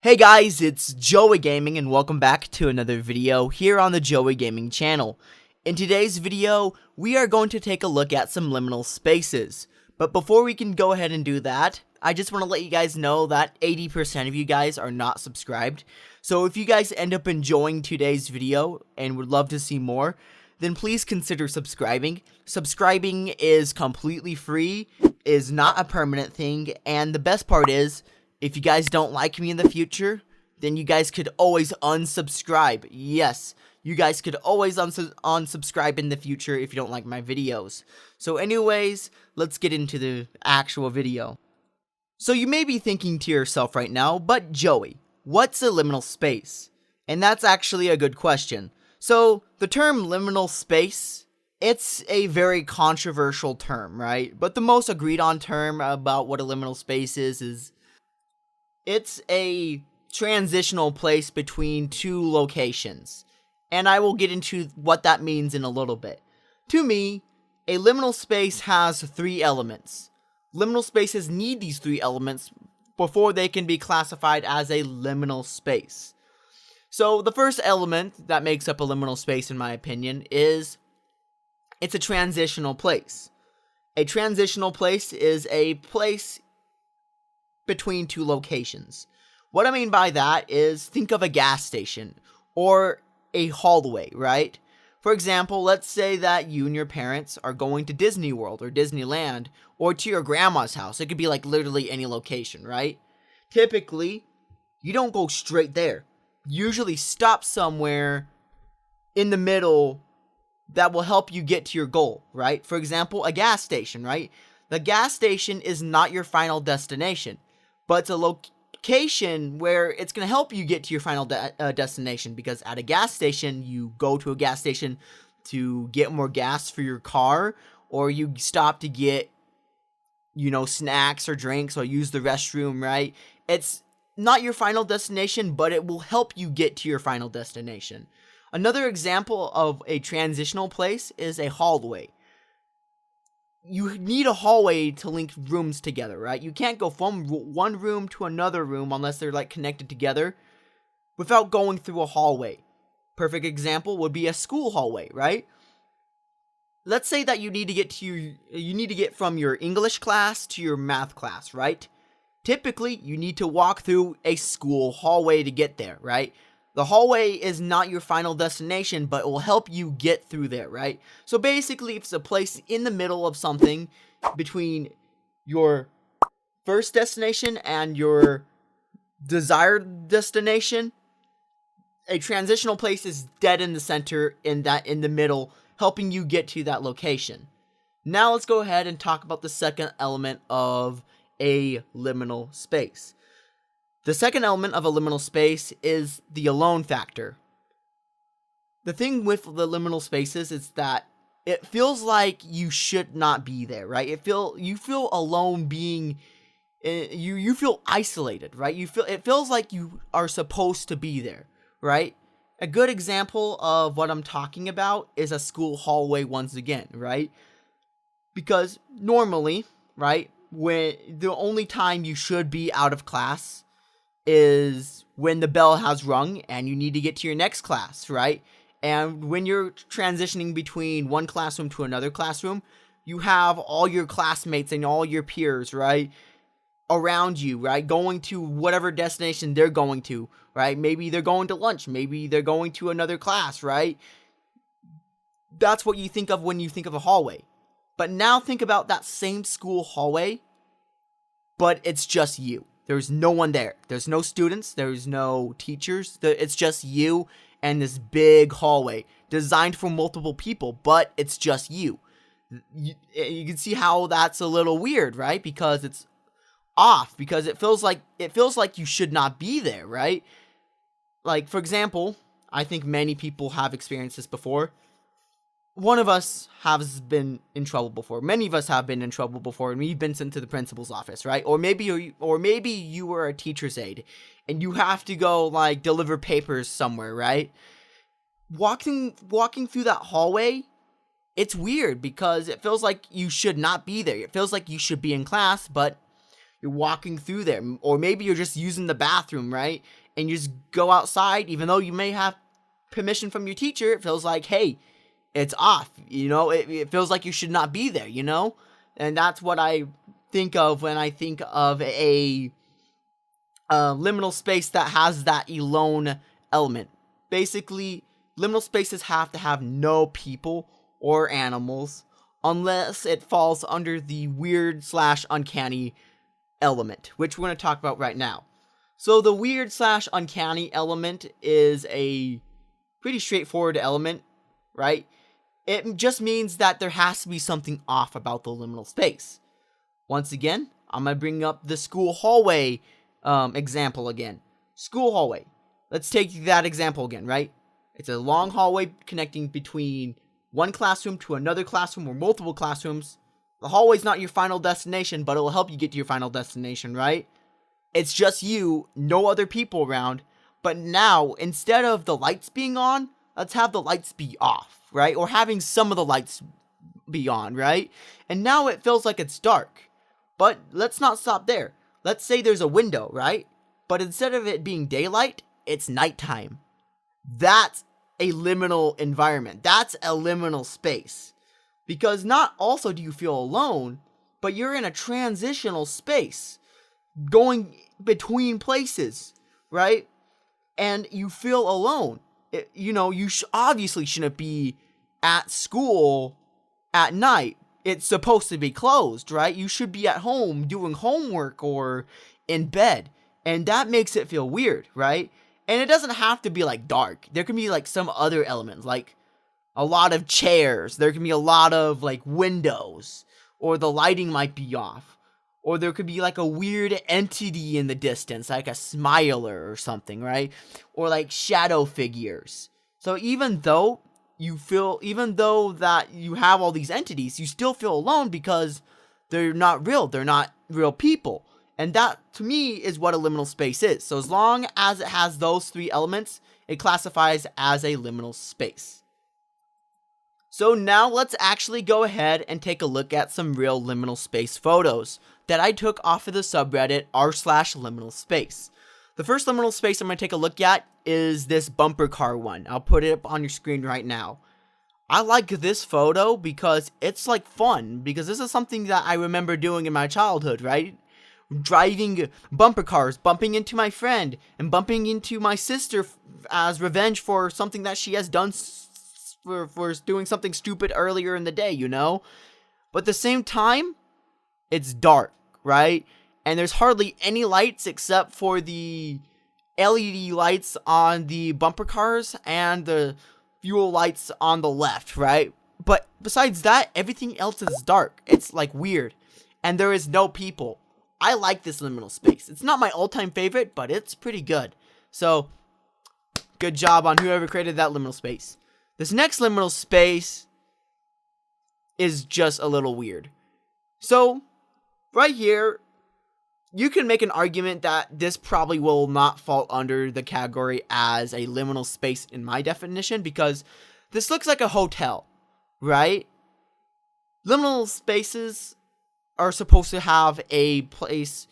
Hey guys, it's Joey Gaming and welcome back to another video here on the Joey Gaming channel. In today's video, we are going to take a look at some liminal spaces. But before we can go ahead and do that, I just want to let you guys know that 80% of you guys are not subscribed. So if you guys end up enjoying today's video and would love to see more, then please consider subscribing. Subscribing is completely free, is not a permanent thing, and the best part is, if you guys don't like me in the future, then you guys could always unsubscribe. Yes, you guys could always unsubscribe in the future if you don't like my videos. So anyways, let's get into the actual video. So you may be thinking to yourself right now, but Joey, what's a liminal space? And that's actually a good question. So the term liminal space, it's a very controversial term, right? But the most agreed on term about what a liminal space is it's a transitional place between two locations, and I will get into what that means in a little bit. To me, a liminal space has three elements. Liminal spaces need these three elements before they can be classified as a liminal space. So the first element that makes up a liminal space, in my opinion, is it's a transitional place. A transitional place is a place between two locations. What I mean by that is, think of a gas station or a hallway, right? For example, let's say that you and your parents are going to Disney World or Disneyland or to your grandma's house. It could be like literally any location, right? Typically, you don't go straight there. Usually stop somewhere in the middle that will help you get to your goal, right? For example, a gas station, right? The gas station is not your final destination, but it's a location where it's going to help you get to your final destination, because at a gas station, you go to a gas station to get more gas for your car, or you stop to get, snacks or drinks or use the restroom, right? It's not your final destination, but it will help you get to your final destination. Another example of a transitional place is a hallway. You need a hallway to link rooms together, right? You can't go from one room to another room unless they're connected together without going through a hallway. Perfect example would be a school hallway, right? Let's say that you need to get from your English class to your math class, right? Typically, you need to walk through a school hallway to get there, right? The hallway is not your final destination, but it will help you get through there, right? So basically, it's a place in the middle of something between your first destination and your desired destination. A transitional place is dead in the center, in the middle, helping you get to that location. Now let's go ahead and talk about the second element of a liminal space. The second element of a liminal space is the alone factor. The thing with the liminal spaces is that it feels like you should not be there, right? You feel alone being, you feel isolated, right? It feels like you are supposed to be there, right? A good example of what I'm talking about is a school hallway once again, right? Because normally, right, when the only time you should be out of class is when the bell has rung and you need to get to your next class, right? And when you're transitioning between one classroom to another classroom, you have all your classmates and all your peers, right, around you, right, going to whatever destination they're going to, right? Maybe they're going to lunch, maybe they're going to another class, right? That's what you think of when you think of a hallway. But now think about that same school hallway, but it's just you. There's no one there. There's no students. There's no teachers. It's just you and this big hallway designed for multiple people, but it's just you. You can see how that's a little weird, right? Because it's off. Because it feels like you should not be there, right? Like, for example, I think many people have experienced this before. One of us has been in trouble before. Many of us have been in trouble before, and we've been sent to the principal's office, right? Or maybe you were a teacher's aide, and you have to go deliver papers somewhere, right? Walking through that hallway, it's weird because it feels like you should not be there. It feels like you should be in class, but You're walking through there, or maybe you're just using the bathroom, right? And you just go outside, even though you may have permission from your teacher. It feels like, hey, it's off, it feels like you should not be there, and that's what I think of when I think of a liminal space that has that alone element. Basically, liminal spaces have to have no people or animals unless it falls under the weird / uncanny element, which we're going to talk about right now. So the weird / uncanny element is a pretty straightforward element, right? It just means that there has to be something off about the liminal space. Once again, I'm going to bring up the school hallway example again. School hallway. Let's take that example again, right? It's a long hallway connecting between one classroom to another classroom or multiple classrooms. The hallway's not your final destination, but it will help you get to your final destination, right? It's just you, no other people around. But now, instead of the lights being on, let's have the lights be off, right? Or having some of the lights be on, right? And now it feels like it's dark. But let's not stop there. Let's say there's a window, right? But instead of it being daylight, it's nighttime. That's a liminal environment. That's a liminal space. Because not also do you feel alone, but you're in a transitional space, going between places, right? And you feel alone. You obviously shouldn't be at school at night. It's supposed to be closed, right? You should be at home doing homework or in bed. And that makes it feel weird, right? And it doesn't have to be like dark. There can be like some other elements, like a lot of chairs. There can be a lot of like windows, or the lighting might be off. Or there could be like a weird entity in the distance, like a smiler or something, right? Or like shadow figures. So even though that you have all these entities, you still feel alone because they're not real. They're not real people. And that, to me, is what a liminal space is. So as long as it has those three elements, it classifies as a liminal space. So now let's actually go ahead and take a look at some real liminal space photos that I took off of the subreddit r/liminal space. The first liminal space I'm going to take a look at is this bumper car one. I'll put it up on your screen right now. I like this photo because it's like fun, because this is something that I remember doing in my childhood, right? Driving bumper cars, bumping into my friend, and bumping into my sister as revenge for something that she has done for doing something stupid earlier in the day, But at the same time, it's dark, right? And there's hardly any lights except for the LED lights on the bumper cars and the fuel lights on the left, right? But besides that, everything else is dark. It's like weird. And there is no people. I like this liminal space. It's not my all-time favorite, but it's pretty good. So, good job on whoever created that liminal space. This next liminal space is just a little weird. So, right here, you can make an argument that this probably will not fall under the category as a liminal space in my definition, because this looks like a hotel, right? Liminal spaces are supposed to have a place,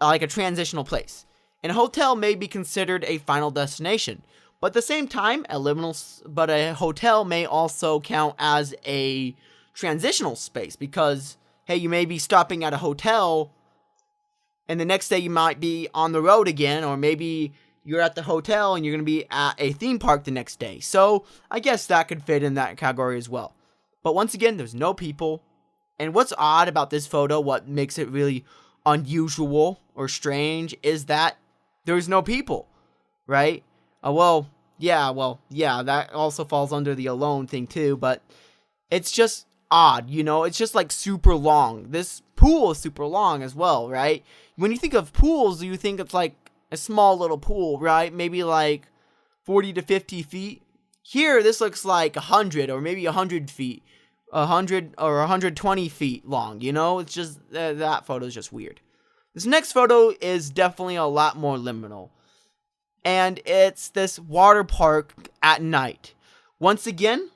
like a transitional place. And a hotel may be considered a final destination. But at the same time, a hotel may also count as a transitional space, because, hey, you may be stopping at a hotel and the next day you might be on the road again, or maybe you're at the hotel and you're going to be at a theme park the next day. So I guess that could fit in that category as well. But once again, there's no people. And what's odd about this photo, what makes it really unusual or strange, is that there's no people, right? That also falls under the alone thing too, but it's just odd, It's just like super long. This pool is super long as well, right? When you think of pools, you think it's like a small little pool, right? Maybe like 40 to 50 feet. Here, this looks like 100 or maybe 100 feet. 100 or 120 feet long, It's just, that photo is just weird. This next photo is definitely a lot more liminal. And it's this water park at night. Once again,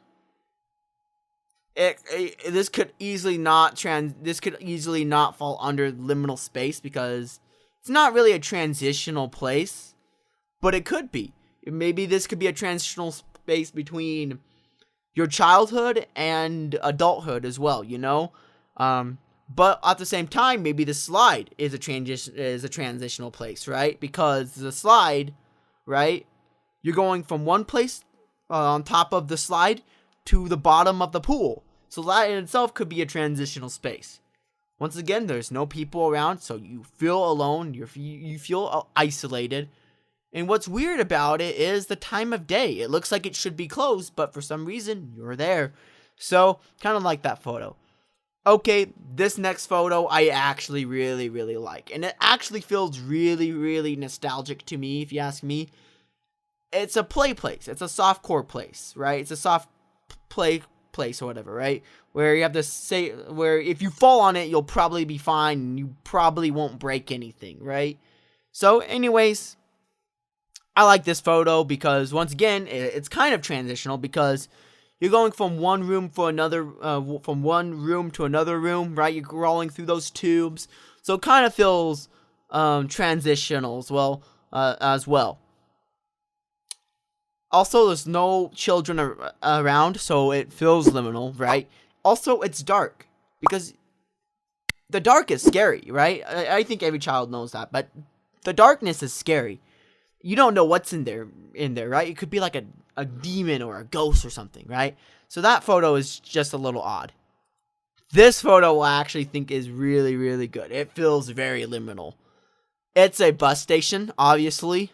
this could easily not fall under liminal space because it's not really a transitional place, but it could be. Maybe this could be a transitional space between your childhood and adulthood as well, you know? But at the same time, maybe the slide is a transitional place, right? Because the slide, right, you're going from one place on top of the slide to the bottom of the pool. So that in itself could be a transitional space. Once again, there's no people around, so you feel alone, you feel isolated. And what's weird about it is the time of day. It looks like it should be closed, but for some reason, you're there. So, kind of like that photo. Okay, this next photo I actually really, really like. And it actually feels really, really nostalgic to me, if you ask me. It's a play place. It's a softcore place, right? It's a soft play place or whatever, right? Where you have to say, where if you fall on it, you'll probably be fine. And you probably won't break anything, right? So, anyways, I like this photo because, once again, it's kind of transitional because you're going from one room to another room, right? You're crawling through those tubes, so it kind of feels transitional as well. Also, there's no children around, so it feels liminal, right? Also, it's dark because the dark is scary, right? I think every child knows that, but the darkness is scary. You don't know what's in there, right? It could be like a demon or a ghost or something, right? So that photo is just a little odd. This photo I actually think is really, really good. It feels very liminal. It's a bus station, obviously,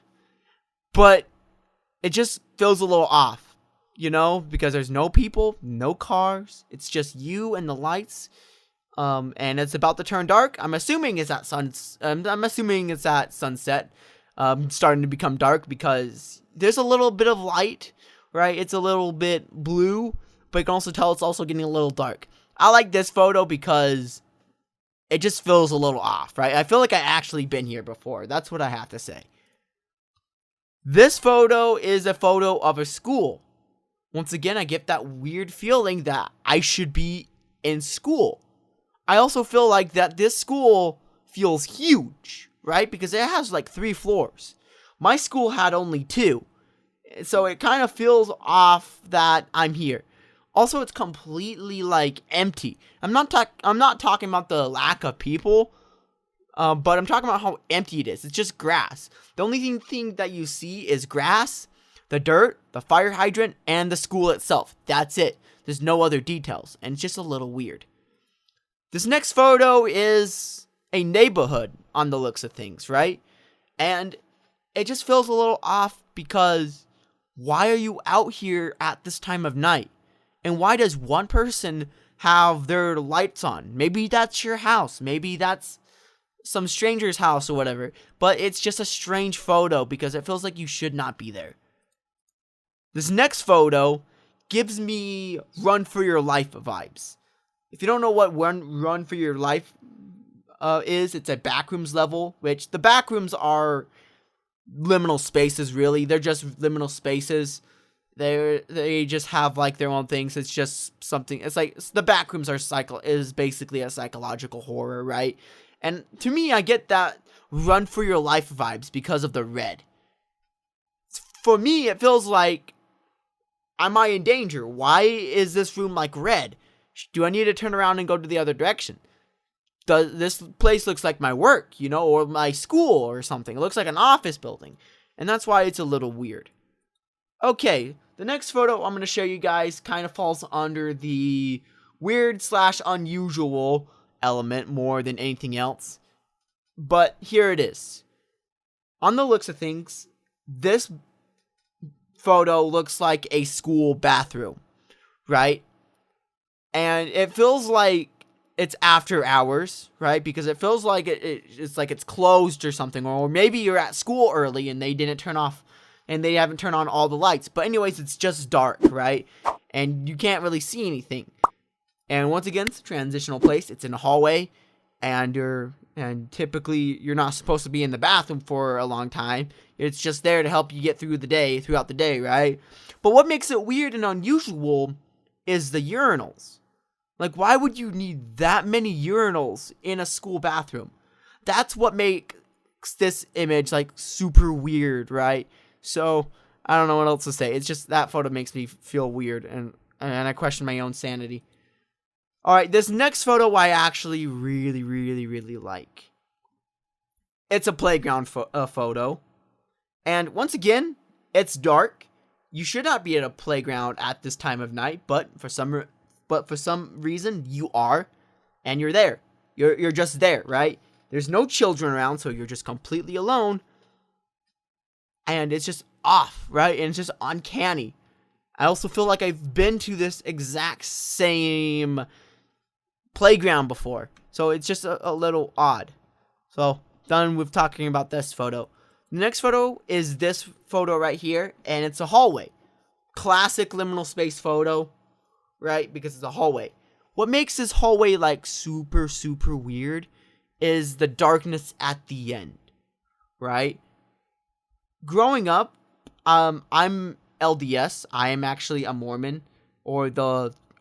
but it just feels a little off, you know, because there's no people, no cars. It's just you and the lights. And it's about to turn dark. I'm assuming it's at sunset. Starting to become dark because there's a little bit of light, right? It's a little bit blue, but you can also tell it's also getting a little dark. I like this photo because it just feels a little off, right? I feel like I actually been here before. That's what I have to say. This photo is a photo of a school. Once again, I get that weird feeling that I should be in school. I also feel like that this school feels huge, right? Because it has like 3 floors. My school had only 2. So it kind of feels off that I'm here. Also, it's completely like empty. I'm not talking about the lack of people, but I'm talking about how empty it is. It's just grass. The only thing that you see is grass, the dirt, the fire hydrant, and the school itself. That's it. There's no other details, and it's just a little weird. This next photo is a neighborhood on the looks of things, right? And it just feels a little off because why are you out here at this time of night? And why does one person have their lights on? Maybe that's your house. Maybe that's some stranger's house or whatever. But it's just a strange photo because it feels like you should not be there. This next photo gives me run for your life vibes. If you don't know what run for your life is, it's a backrooms level, which the backrooms are liminal spaces, really. They're just liminal spaces. They just have like their own things. It's just something. It's like the backrooms is basically a psychological horror, right? And to me, I get that run for your life vibes because of the red. For me, it feels like, am I in danger? Why is this room like red? Do I need to turn around and go to the other direction? This place looks like my work, you know, or my school or something. It looks like an office building. And that's why it's a little weird. Okay, the next photo I'm going to show you guys kind of falls under the weird/unusual element more than anything else. But here it is. On the looks of things, this photo looks like a school bathroom, right? And it feels like it's after hours, right? Because it feels like it's like it's closed or something. Or maybe you're at school early and they didn't turn off and they haven't turned on all the lights. But anyways, it's just dark, right? And you can't really see anything. And once again, it's a transitional place. It's in a hallway. And typically you're not supposed to be in the bathroom for a long time. It's just there to help you get throughout the day, right? But what makes it weird and unusual is the urinals. Like, why would you need that many urinals in a school bathroom? That's what makes this image, like, super weird, right? So, I don't know what else to say. It's just that photo makes me feel weird, and I question my own sanity. Alright, this next photo I actually really like. It's a playground photo. And once again, it's dark. You should not be at a playground at this time of night, but for some reason you are, and you're there. You're just there, right? There's no children around, so you're just completely alone. And it's just off, right? And it's just uncanny. I also feel like I've been to this exact same playground before, so it's just a little odd. So, done with talking about this photo. The next photo is this photo right here, and it's a hallway. Classic liminal space photo, right? Because it's a hallway. What makes this hallway like super weird is the darkness at the end, right? Growing up, I'm LDS. I am actually a Mormon, or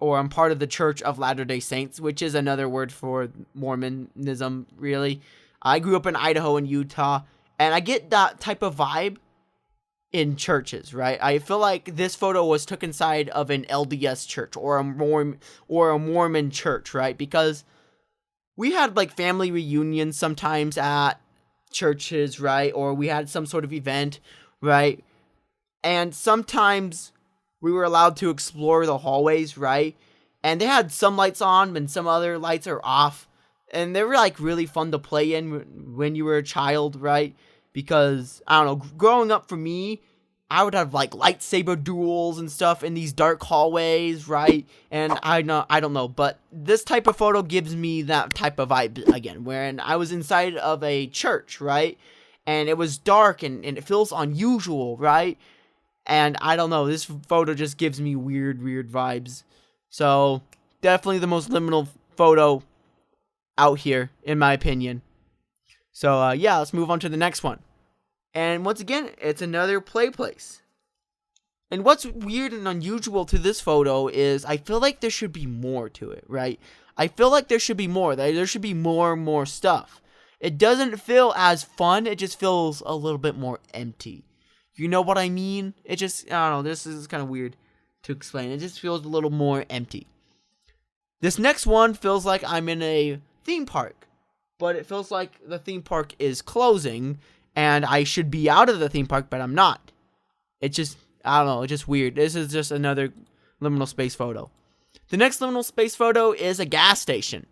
I'm part of the Church of Latter-day Saints, which is another word for Mormonism, really. I grew up in Idaho and Utah, and I get that type of vibe in churches, right? I feel like this photo was took inside of an LDS church or a Mormon church, right? Because we had like family reunions sometimes at churches, right? Or we had some sort of event, right? And sometimes we were allowed to explore the hallways, right? And they had some lights on and some other lights are off. And they were like really fun to play in when you were a child, right? Because, I don't know, growing up for me, I would have like lightsaber duels and stuff in these dark hallways, right? And I don't know, but this type of photo gives me that type of vibe again, wherein I was inside of a church, right? And it was dark and it feels unusual, right? And I don't know, this photo just gives me weird vibes. So, definitely the most liminal photo out here, in my opinion. So, yeah, let's move on to the next one. And once again, it's another play place. And what's weird and unusual to this photo is I feel like there should be more to it, right? I feel like there should be more. There should be more and more stuff. It doesn't feel as fun. It just feels a little bit more empty. You know what I mean? It just, I don't know, this is kind of weird to explain. It just feels a little more empty. This next one feels like I'm in a theme park, but it feels like the theme park is closing, and I should be out of the theme park, but I'm not. It's just, I don't know, it's just weird. This is just another liminal space photo. The next liminal space photo is a gas station.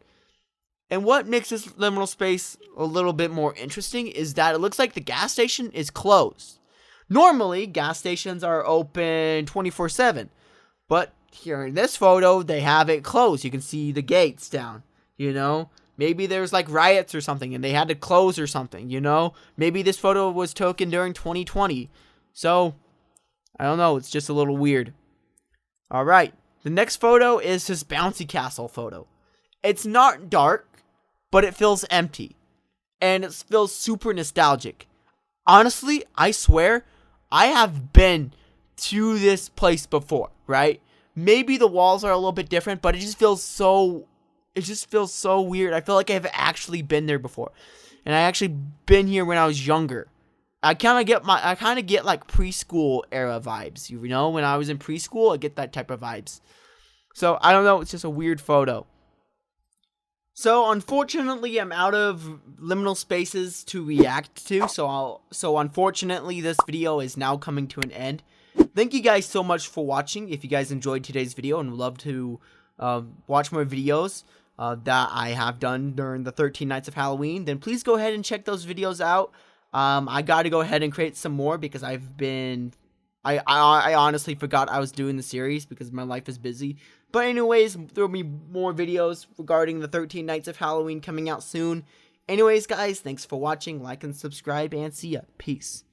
And what makes this liminal space a little bit more interesting is that it looks like the gas station is closed. Normally, gas stations are open 24/7, but here in this photo, they have it closed. You can see the gates down, you know? Maybe there's like riots or something and they had to close or something, you know? Maybe this photo was taken during 2020. So, I don't know, it's just a little weird. Alright, the next photo is this bouncy castle photo. It's not dark, but it feels empty. And it feels super nostalgic. Honestly, I swear, I have been to this place before, right? Maybe the walls are a little bit different, but it just feels so weird. I feel like I've actually been there before. And I actually been here when I was younger. I kind of get like preschool era vibes, you know? When I was in preschool, I get that type of vibes. So, I don't know, it's just a weird photo. So, unfortunately, I'm out of liminal spaces to react to, so unfortunately, this video is now coming to an end. Thank you guys so much for watching. If you guys enjoyed today's video and would love to watch more videos that I have done during the 13 Nights of Halloween, then please go ahead and check those videos out. I got to go ahead and create some more because I honestly forgot I was doing the series because my life is busy. But anyways, there will be more videos regarding the 13 Nights of Halloween coming out soon. Anyways, guys, thanks for watching. Like and subscribe, and see ya. Peace.